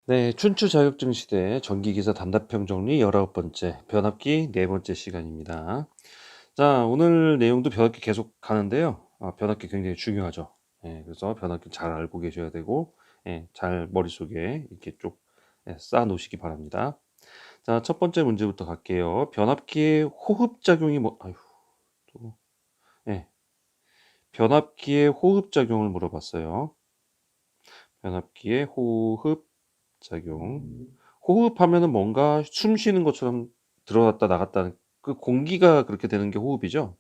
네, 춘추 자격증 시대 전기기사 단답형 정리 19번째, 변압기 네 번째 시간입니다. 자, 오늘 내용도 변압기 계속 가는데요. 변압기 굉장히 중요하죠. 그래서 변압기 잘 알고 계셔야 되고, 잘 머릿속에 이렇게 쭉 쌓아 놓으시기 바랍니다. 자, 첫 번째 문제부터 갈게요. 변압기의 호흡작용이 아휴, 또, 예, 변압기의 호흡작용을 물어봤어요. 변압기의 호흡작용. 호흡하면은 뭔가 숨 쉬는 것처럼 들어갔다 나갔다는 그 공기가 그렇게 되는 게 호흡이죠.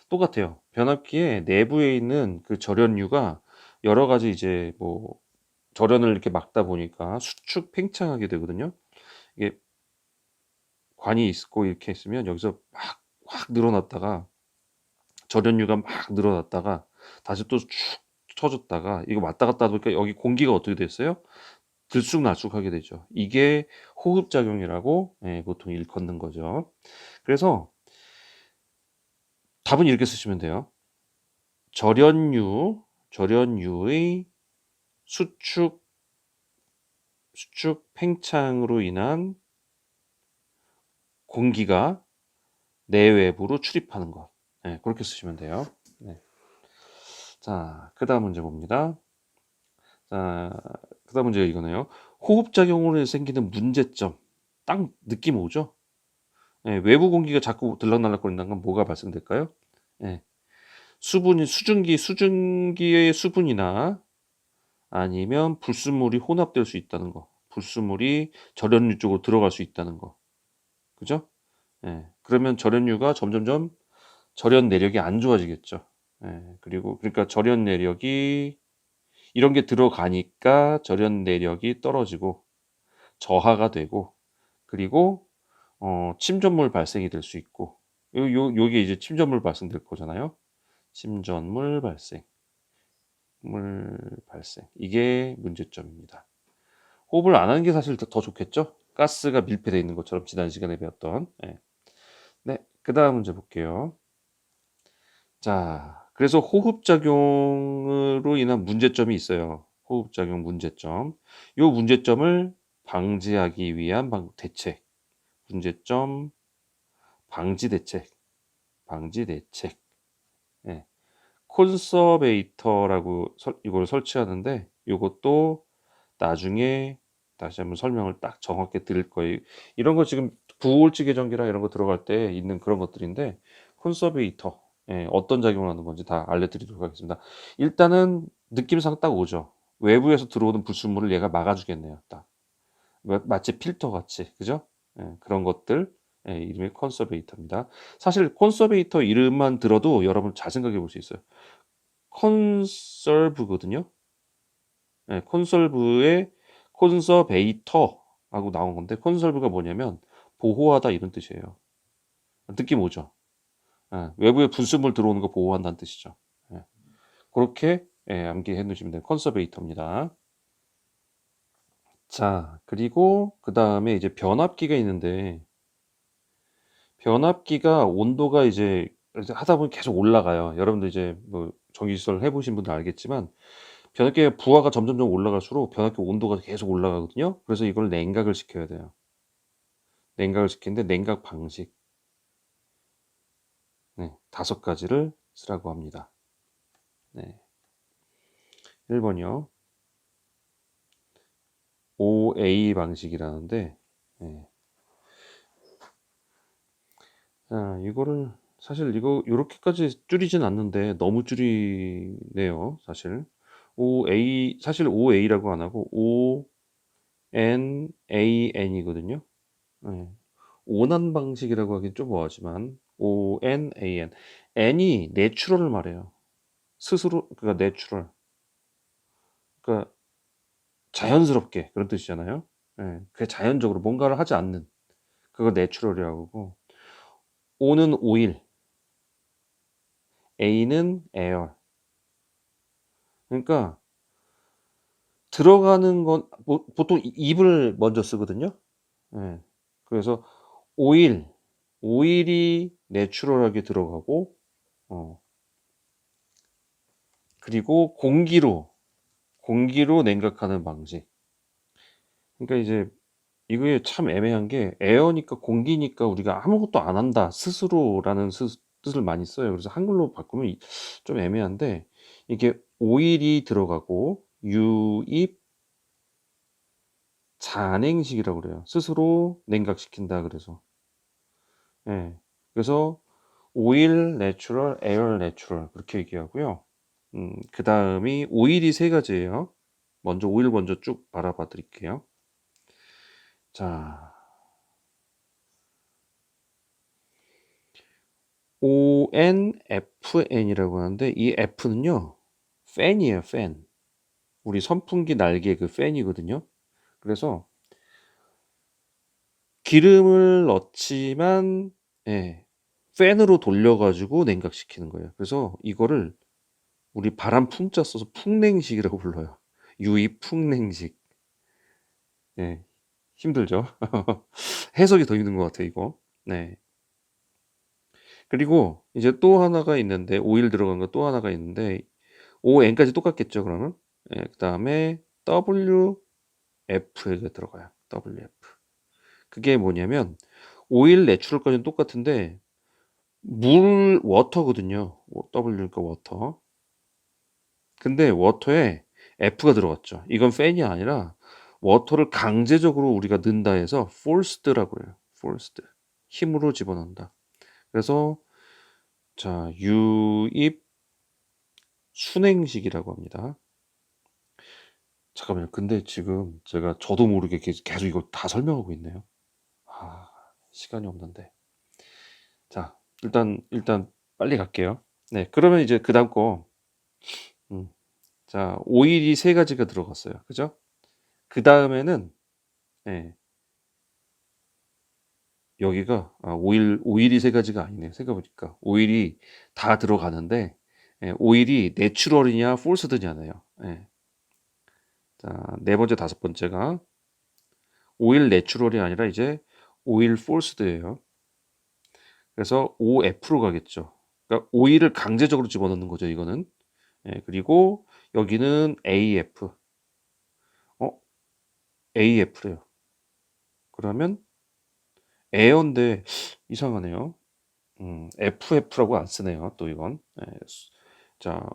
똑같아요. 변압기의 내부에 있는 그 절연유가 여러 가지 이제 뭐 절연을 이렇게 막다 보니까 수축 팽창하게 되거든요. 이게 관이 있고 이렇게 있으면 여기서 막 확 늘어났다가 절연유가 막 늘어났다가 다시 또 축 처졌다가 이거 왔다 갔다 하니까 여기 공기가 어떻게 됐어요? 들쑥날쑥하게 되죠. 이게 호흡작용이라고 보통 일컫는 거죠. 그래서 답은 이렇게 쓰시면 돼요. 절연유의 수축 팽창으로 인한 공기가 내외부로 출입하는 것. 그렇게 쓰시면 돼요. 네. 자, 그다음 문제 봅니다. 자, 그다음 문제가 이거네요. 호흡작용으로 생기는 문제점. 딱 느낌 오죠? 외부 공기가 자꾸 들락날락거린다는 건 뭐가 발생될까요? 예, 수증기의 수분이나 아니면 불순물이 혼합될 수 있다는 거. 불순물이 절연유 쪽으로 들어갈 수 있다는 거. 그죠? 그러면 절연유가 점점점 절연 내력이 안 좋아지겠죠. 그리고 그러니까 절연 내력이 이런 게 들어가니까 절연 내력이 떨어지고 저하가 되고 그리고 침전물 발생이 될 수 있고 요게 이제 침전물 발생될 거잖아요. 침전물 발생. 이게 문제점입니다. 호흡을 안 하는 게 사실 더 좋겠죠? 가스가 밀폐되어 있는 것처럼 지난 시간에 배웠던. 네, 그 다음 문제 볼게요. 자, 그래서 호흡작용으로 인한 문제점이 있어요. 호흡작용 문제점. 요 문제점을 방지하기 위한 대책. 문제점 방지 대책. 예. 콘서베이터라고 이걸 설치하는데 요것도 나중에 다시 한번 설명을 딱 정확히 드릴 거예요. 이런 거 지금 구울지 계정기랑 이런 거 들어갈 때 있는 그런 것들인데 콘서베이터 어떤 작용을 하는 건지 다 알려드리도록 하겠습니다. 일단은 느낌상 딱 오죠. 외부에서 들어오는 불순물을 얘가 막아주겠네요. 딱 마치 필터 같이 그죠? 그런 것들 이름이 콘서베이터입니다. 사실 콘서베이터 이름만 들어도 여러분 잘 생각해 볼 수 있어요. 컨설브거든요. 콘솔브의 콘서베이터하고 나온 건데 컨설브가 뭐냐면 보호하다 이런 뜻이에요. 느낌 오죠? 외부에 불순물 들어오는 거 보호한다는 뜻이죠. 그렇게 암기해 놓으시면 돼요. 컨서베이터입니다. 자, 그리고 그 다음에 이제 변압기가 있는데 변압기가 온도가 이제 하다 보면 계속 올라가요. 여러분들 이제 뭐 전기시설 해보신 분들 알겠지만 변압기의 부하가 점점점 올라갈수록 변압기 온도가 계속 올라가거든요. 그래서 이걸 냉각을 시켜야 돼요. 냉각을 시키는데 냉각 방식 5가지를 쓰라고 합니다. 1번이요. OA 방식이라는데 자, 이거를 사실 요렇게까지 줄이진 않는데 너무 줄이네요. 사실 사실 OA라고 안 하고 ONAN이거든요. 온난 방식이라고 하긴 좀 뭐하지만 ONAN N이 내추럴을 말해요. 스스로 그러니까 내추럴 그러니까 자연스럽게 그런 뜻이잖아요. 그게 자연적으로 뭔가를 하지 않는 그걸 내추럴이라고 하고 O는 오일, A는 에어. 그러니까 들어가는 건 보통 입을 먼저 쓰거든요. 그래서 오일, 오일이 내추럴하게 들어가고 그리고 공기로 냉각하는 방식. 그러니까 이제 이게 참 애매한 게 에어니까 공기니까 우리가 아무것도 안 한다. 스스로라는 뜻을 많이 써요. 그래서 한글로 바꾸면 좀 애매한데 이게 오일이 들어가고 유입 잔행식이라고 그래요. 스스로 냉각시킨다 그래서. 예. 그래서 오일, 내추럴, 에어 내추럴 그렇게 얘기하고요. 그다음이 오일이 세 가지예요. 먼저 오일 먼저 쭉 바라봐 드릴게요. 자, ONFN이라고 하는데 이 F는요. 팬이에요, 팬. 우리 선풍기 날개 그 팬이거든요. 그래서 기름을 넣지만 예, 팬으로 돌려 가지고 냉각시키는 거예요. 그래서 이거를 우리 바람 풍자 써서 풍냉식이라고 불러요. 유입 풍냉식. 예. 힘들죠. 해석이 더 힘든 것 같아요, 이거. 네. 그리고 이제 또 하나가 있는데 오일 들어간 거 또 하나가 있는데 ON까지 똑같겠죠, 그러면? 예, 그다음에 WF가 들어가요. WF. 그게 뭐냐면 오일 내추럴까지는 똑같은데 물 워터거든요. W니까 워터. 근데 워터에 F가 들어갔죠. 이건 팬이 아니라 워터를 강제적으로 우리가 넣는다 해서 forced라고 해요. forced. 힘으로 집어넣는다. 그래서 자, 유입 순행식이라고 합니다. 잠깐만요. 근데 지금 제가 저도 모르게 계속 이걸 다 설명하고 있네요. 아, 시간이 없는데. 자, 일단 빨리 갈게요. 네, 그러면 이제 그다음 거. 음, 자, 오일이 세 가지가 들어갔어요. 그죠? 그 다음에는 네, 여기가 오일이 세 가지가 아니네요. 생각해보니까 오일이 다 들어가는데 오일이 내추럴이냐 폴스드냐네요. 예. 자, 네 번째 다섯 번째가 오일 내추럴이 아니라 이제 오일 폴스드예요. 그래서 OF로 가겠죠. 그러니까 오일을 강제적으로 집어넣는 거죠. 이거는. 예, 그리고 여기는 AF. AF래요. 그러면 에어인데 이상하네요. FF라고 안 쓰네요. 또 이건. 예, 자,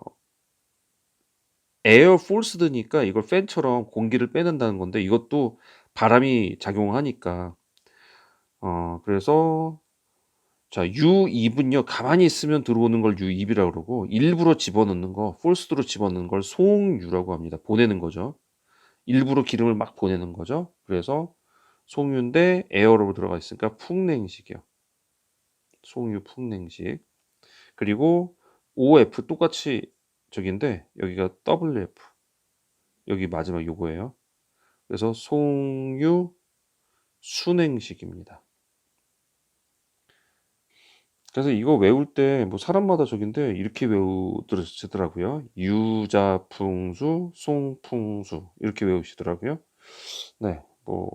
에어 폴스드니까 이걸 팬처럼 공기를 빼낸다는 건데 이것도 바람이 작용하니까 그래서 자, 유입은요 가만히 있으면 들어오는 걸 유입이라고 그러고 일부러 집어넣는 거 폴스드로 집어넣는 걸 송유라고 합니다. 보내는 거죠. 일부러 기름을 막 보내는 거죠. 그래서 송유인데 에어로 들어가 있으니까 풍냉식이요. 송유 풍냉식. 그리고 OF 똑같이 저긴데 여기가 WF. 여기 마지막 요거예요. 그래서 송유 순행식입니다. 그래서 이거 외울 때 뭐 사람마다 저긴데 이렇게 외우시더라고요. 유자풍수, 송풍수 이렇게 외우시더라고요. 네, 뭐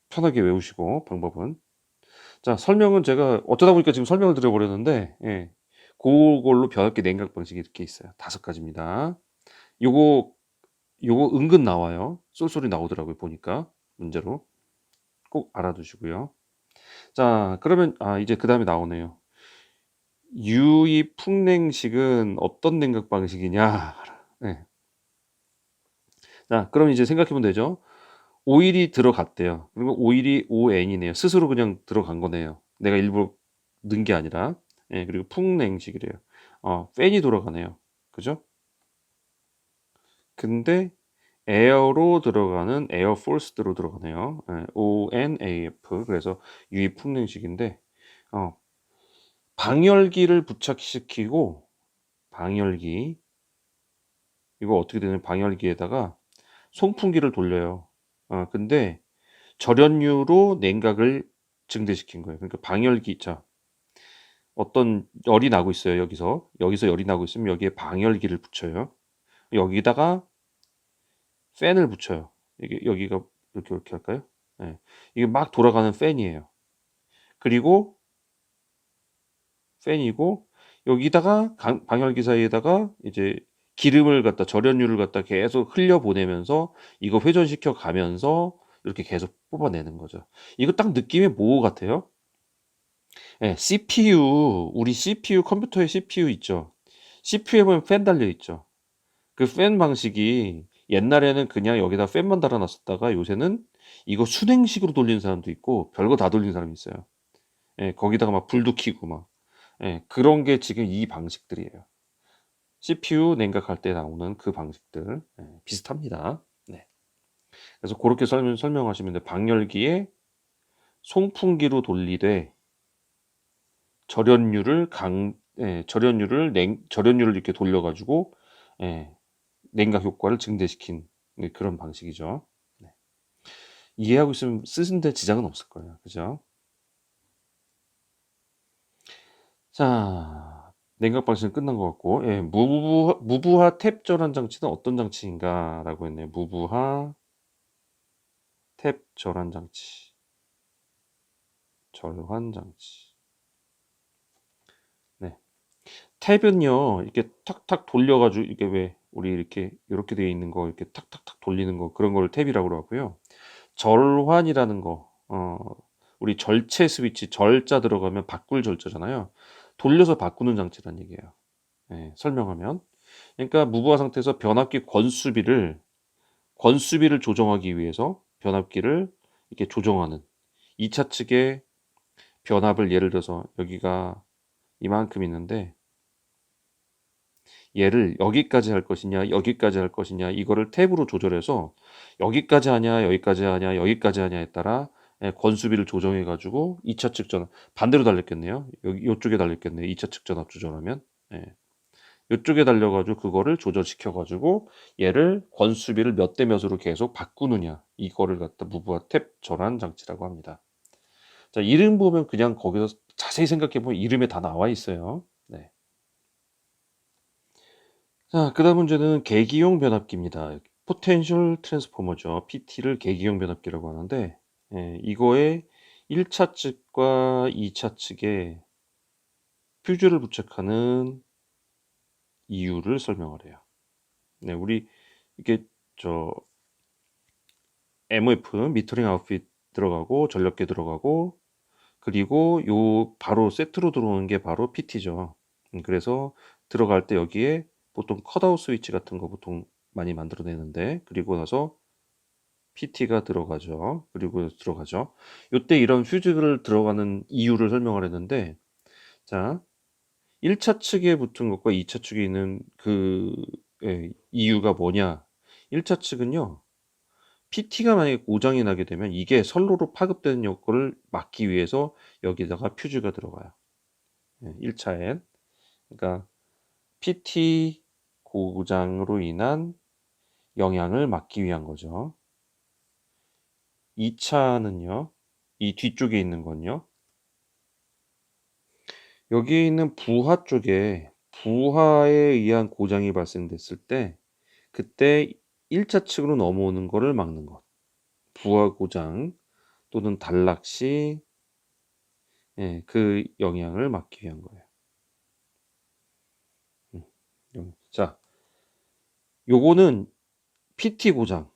편하게 외우시고 방법은. 자, 설명은 제가 어쩌다 보니까 지금 설명을 드려버렸는데 예, 그걸로 변압기 냉각 방식이 이렇게 있어요. 5가지입니다. 요거 은근 나와요. 쏠쏠이 나오더라고요. 보니까 문제로 꼭 알아두시고요. 자, 그러면 이제 그 다음에 나오네요. 유입 풍냉식은 어떤 냉각 방식이냐? 네. 자, 그럼 이제 생각해 보면 되죠. 오일이 들어갔대요. 그리고 오일이 ON이네요. 스스로 그냥 들어간 거네요. 내가 일부러 넣은 게 아니라. 예, 그리고 풍냉식이래요. 팬이 돌아가네요. 그죠? 근데 에어로 들어가는 에어 포스드로 들어가네요. 예, ONAF. 그래서 유입 풍냉식인데 방열기를 부착시키고 방열기 이거 어떻게 되냐면 방열기에다가 송풍기를 돌려요. 근데 절연유로 냉각을 증대시킨 거예요. 그러니까 방열기 자 어떤 열이 나고 있어요. 여기서 열이 나고 있으면 여기에 방열기를 붙여요. 여기다가 팬을 붙여요. 이게 여기가 이렇게 할까요? 네. 이게 막 돌아가는 팬이에요. 그리고 팬이고 여기다가 방열기 사이에다가 이제 기름을 갖다 절연유를 갖다 계속 흘려 보내면서 이거 회전시켜 가면서 이렇게 계속 뽑아내는 거죠. 이거 딱 느낌이 뭐 같아요? 예, CPU, 우리 CPU, 컴퓨터의 CPU 있죠. CPU에 보면 팬 달려 있죠. 그 팬 방식이 옛날에는 그냥 여기다 팬만 달아 놨었다가 요새는 이거 순행식으로 돌리는 사람도 있고 별거 다 돌리는 사람이 있어요. 예, 거기다가 막 불도 켜고 막. 예, 그런 게 지금 이 방식들이에요. CPU 냉각할 때 나오는 그 방식들. 예, 비슷합니다. 네. 그래서 고렇게 설명하시면 돼요. 방열기에 송풍기로 돌리되 절연율을 이렇게 돌려 가지고 예, 냉각 효과를 증대시킨 그런 방식이죠. 네. 이해하고 있으면 쓰는데 지장은 없을 거예요. 그죠? 자, 냉각 방식은 끝난 것 같고, 예, 무부하 탭 절환 장치는 어떤 장치인가라고 했네요. 무부하 탭 절환 장치. 절환 장치. 네. 탭은요, 이렇게 탁탁 돌려가지고, 이게 왜, 우리 이렇게 되어 있는 거, 이렇게 탁탁탁 돌리는 거, 그런 걸 탭이라고 하고요. 절환이라는 거, 우리 절체 스위치, 절자 들어가면 바꿀 절자잖아요. 돌려서 바꾸는 장치란 얘기예요. 예, 설명하면. 그러니까 무부하 상태에서 권수비를 조정하기 위해서 변압기를 이렇게 조정하는 2차 측의 변압을 예를 들어서 여기가 이만큼 있는데 얘를 여기까지 할 것이냐, 여기까지 할 것이냐, 이거를 탭으로 조절해서 여기까지 하냐, 여기까지 하냐, 여기까지 하냐에 따라 예, 권수비를 조정해 가지고 2차 측 전압 반대로 달렸겠네요. 여기 요쪽에 달렸겠네요. 2차 측 전압 조절하면. 예. 요쪽에 달려 가지고 그거를 조절시켜 가지고 얘를 권수비를 몇 대 몇으로 계속 바꾸느냐. 이거를 갖다 무부하 탭 절환 장치라고 합니다. 자, 이름 보면 그냥 거기서 자세히 생각해 보면 이름에 다 나와 있어요. 네. 자, 그다음 문제는 계기용 변압기입니다. 포텐셜 트랜스포머죠. PT를 계기용 변압기라고 하는데 예, 이거의 1차 측과 2차 측에 퓨즈를 부착하는 이유를 설명하래요. 네, 우리 이게 저 MOF 미터링 아웃핏 들어가고 전력계 들어가고 그리고 요 바로 세트로 들어오는 게 바로 PT죠. 그래서 들어갈 때 여기에 보통 컷아웃 스위치 같은 거 보통 많이 만들어내는데 그리고 나서 PT가 들어가죠. 그리고 들어가죠. 요때 이런 퓨즈를 들어가는 이유를 설명을 했는데 자 1차 측에 붙은 것과 2차 측에 있는 그 예, 이유가 뭐냐 1차 측은요. PT가 만약에 고장이 나게 되면 이게 선로로 파급되는 여건을 막기 위해서 여기다가 퓨즈가 들어가요. 1차엔. 그러니까 PT 고장으로 인한 영향을 막기 위한 거죠. 2차는요. 이 뒤쪽에 있는 건요. 여기에 있는 부하에 의한 고장이 발생됐을 때 그때 1차 측으로 넘어오는 거를 막는 것. 부하 고장 또는 단락 시 예, 그 영향을 막기 위한 거예요. 자, 요거는 PT 고장.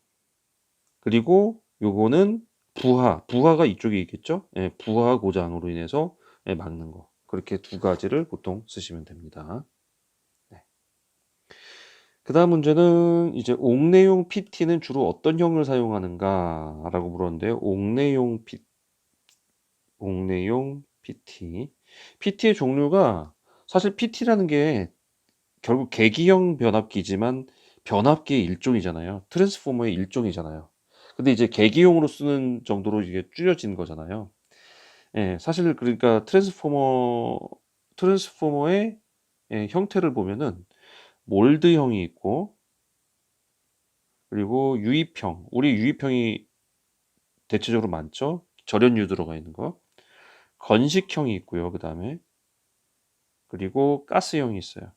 그리고 요거는 부하가 이쪽에 있겠죠? 예, 부하 고장으로 인해서 예, 막는 거. 그렇게 두 가지를 보통 쓰시면 됩니다. 네. 그다음 문제는 이제 옥내용 PT는 주로 어떤 형을 사용하는가라고 물었는데요. 옥내용 PT. PT의 종류가 사실 PT라는 게 결국 계기형 변압기지만 변압기의 일종이잖아요. 트랜스포머의 일종이잖아요. 근데 이제 계기용으로 쓰는 정도로 이게 줄여진 거잖아요. 예, 사실 그러니까 트랜스포머의 예, 형태를 보면은 몰드형이 있고 그리고 유입형. 우리 유입형이 대체적으로 많죠. 절연유 들어가 있는 거. 건식형이 있고요. 그다음에 그리고 가스형이 있어요.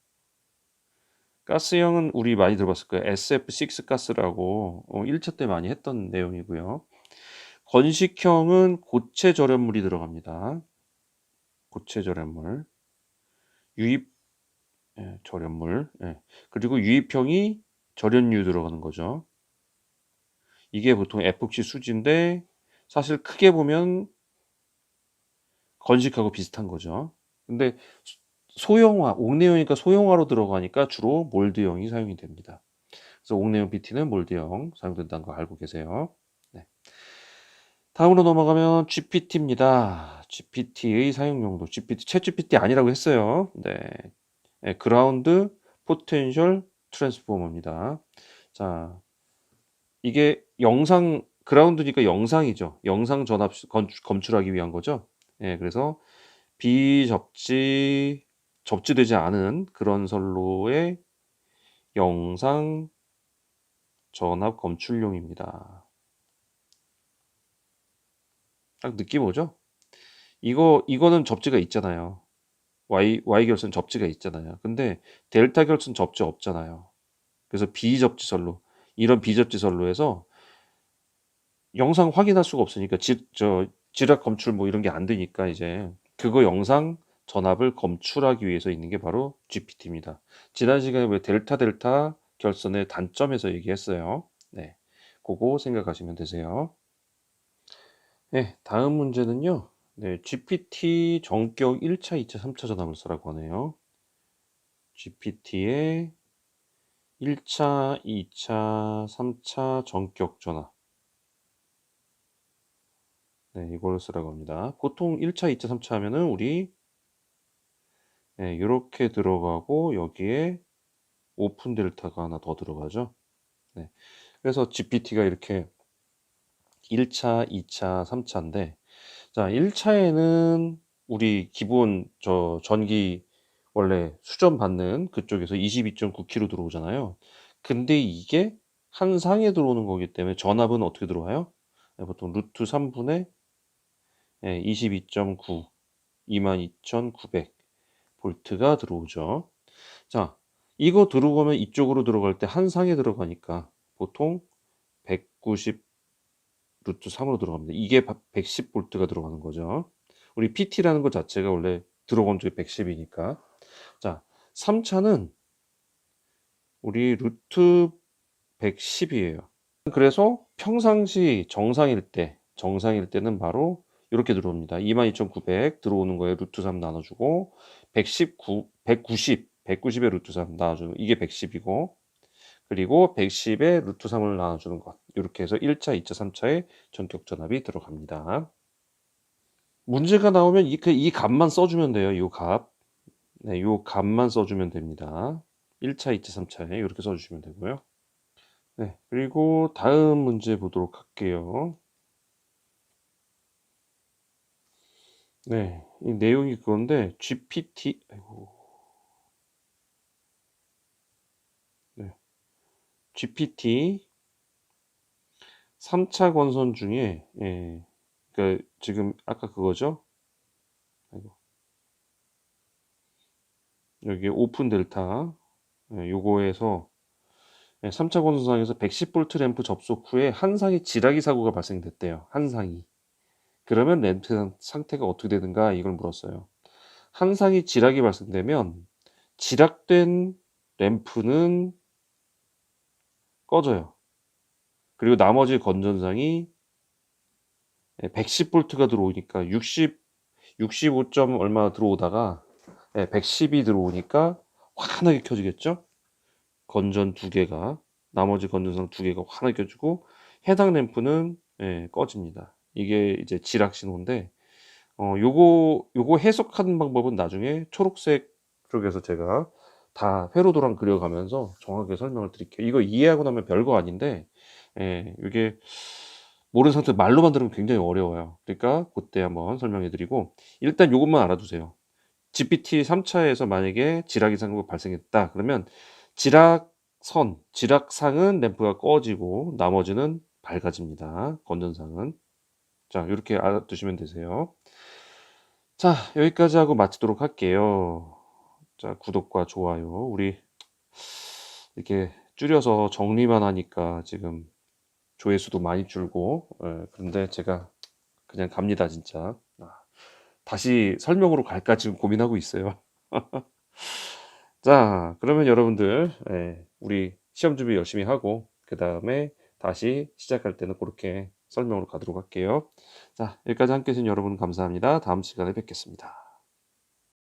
가스형은 우리 많이 들어봤을 거예요. SF6 가스라고 1차 때 많이 했던 내용이고요. 건식형은 고체 절연물이 들어갑니다. 고체 절연물. 유입 절연물. 예. 그리고 유입형이 절연유 들어가는 거죠. 이게 보통 에폭시 수지인데 사실 크게 보면 건식하고 비슷한 거죠. 근데 소형화, 옥내용이니까 소형화로 들어가니까 주로 몰드형이 사용이 됩니다. 그래서 옥내용 PT는 몰드형 사용된다는 거 알고 계세요. 네. 다음으로 넘어가면 GPT입니다. GPT의 사용 용도. GPT, 챗 GPT 아니라고 했어요. 네. 네, 그라운드 포텐셜 트랜스포머입니다. 자, 이게 영상, 그라운드니까 영상이죠. 영상 전압 검출하기 위한 거죠. 예, 그래서 접지되지 않은 그런 선로의 영상 전압 검출용입니다. 딱 느낌 오죠? 이거는 접지가 있잖아요. Y 결선 접지가 있잖아요. 근데 델타 결선 접지 없잖아요. 그래서 비접지 선로, 이런 비접지 선로에서 영상 확인할 수가 없으니까 지락 검출 뭐 이런 게 안 되니까 이제 그거 영상 전압을 검출하기 위해서 있는 게 바로 GPT입니다. 지난 시간에 왜 델타 결선의 단점에서 얘기했어요. 네, 그거 생각하시면 되세요. 네, 다음 문제는요. 네, GPT 전격 1차, 2차, 3차 전압을 쓰라고 하네요. GPT의 1차, 2차, 3차 전격 전압. 네, 이걸 쓰라고 합니다. 보통 1차, 2차, 3차 하면은 우리 네, 이렇게 들어가고 여기에 오픈 델타가 하나 더 들어가죠. 네, 그래서 GPT가 이렇게 1차, 2차, 3차인데 자, 1차에는 우리 기본 전기 원래 수전 받는 그쪽에서 22.9km 들어오잖아요. 근데 이게 한 상에 들어오는 거기 때문에 전압은 어떻게 들어와요? 네, 보통 루트 3분의 22.9, 22,900 볼트가 들어오죠. 자, 이거 들어오면 이쪽으로 들어갈 때 한 상에 들어가니까 보통 190 루트 3으로 들어갑니다. 이게 110 볼트가 들어가는 거죠. 우리 PT라는 것 자체가 원래 들어온 쪽이 110이니까. 자, 3차는 우리 루트 110이에요. 그래서 평상시 정상일 때는 바로 이렇게 들어옵니다. 22,900 들어오는 거에 루트 3 나눠주고 190에 루트 3 나눠주는 이게 110이고 그리고 110에 루트 3을 나눠주는 것 이렇게 해서 1차, 2차, 3차에 전격 전압이 들어갑니다. 문제가 나오면 이 값만 써주면 돼요. 이 값. 네, 이 값만 써주면 됩니다. 1차, 2차, 3차에 이렇게 써주시면 되고요. 네, 그리고 다음 문제 보도록 할게요. 네, 이 내용이 그건데 GPT 3차 건선 중에 그러니까 지금 아까 그거죠? 아이고, 여기 오픈 델타 요거에서 3차 건선상에서 110V 램프 접속 후에 한 상이 지라기 사고가 발생됐대요. 한 상이. 그러면 램프 상태가 어떻게 되는가 이걸 물었어요. 한 상이 지락이 발생되면 지락된 램프는 꺼져요. 그리고 나머지 건전상이 110V가 들어오니까 65. 얼마 들어오다가 110이 들어오니까 환하게 켜지겠죠? 건전 두 개가 나머지 건전상 두 개가 환하게 켜지고 해당 램프는 꺼집니다. 이게 이제 지락 신호인데 요거 해석하는 방법은 나중에 초록색 쪽에서 제가 다 회로도랑 그려가면서 정확하게 설명을 드릴게요. 이거 이해하고 나면 별거 아닌데 이게 모르는 상태 말로만 들으면 굉장히 어려워요. 그러니까 그때 한번 설명해 드리고 일단 요것만 알아두세요. GPT 3차에서 만약에 지락 이상이 발생했다. 그러면 지락상은 램프가 꺼지고 나머지는 밝아집니다. 건전상은. 자, 이렇게 알아두시면 되세요. 자, 여기까지 하고 마치도록 할게요. 자, 구독과 좋아요. 우리 이렇게 줄여서 정리만 하니까 지금 조회수도 많이 줄고, 그런데 제가 그냥 갑니다, 진짜. 다시 설명으로 갈까 지금 고민하고 있어요. 자, 그러면 여러분들, 우리 시험 준비 열심히 하고, 그 다음에 다시 시작할 때는 그렇게 설명으로 가도록 할게요. 자, 여기까지 함께 해주신 여러분 감사합니다. 다음 시간에 뵙겠습니다.